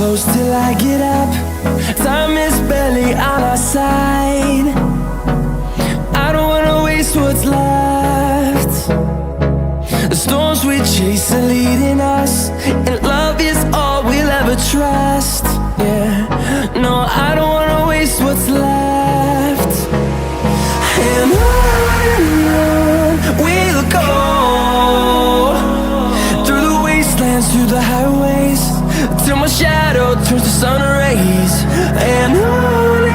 close till I get up. Time is barely on our side. I don't wanna waste what's left. The storms we chase are leading us, and love is all we'll ever trust. Yeah, no, I don't wanna waste what's left. And on we'll go, through the wastelands, through the highways, till my shadow turns to sun rays. And on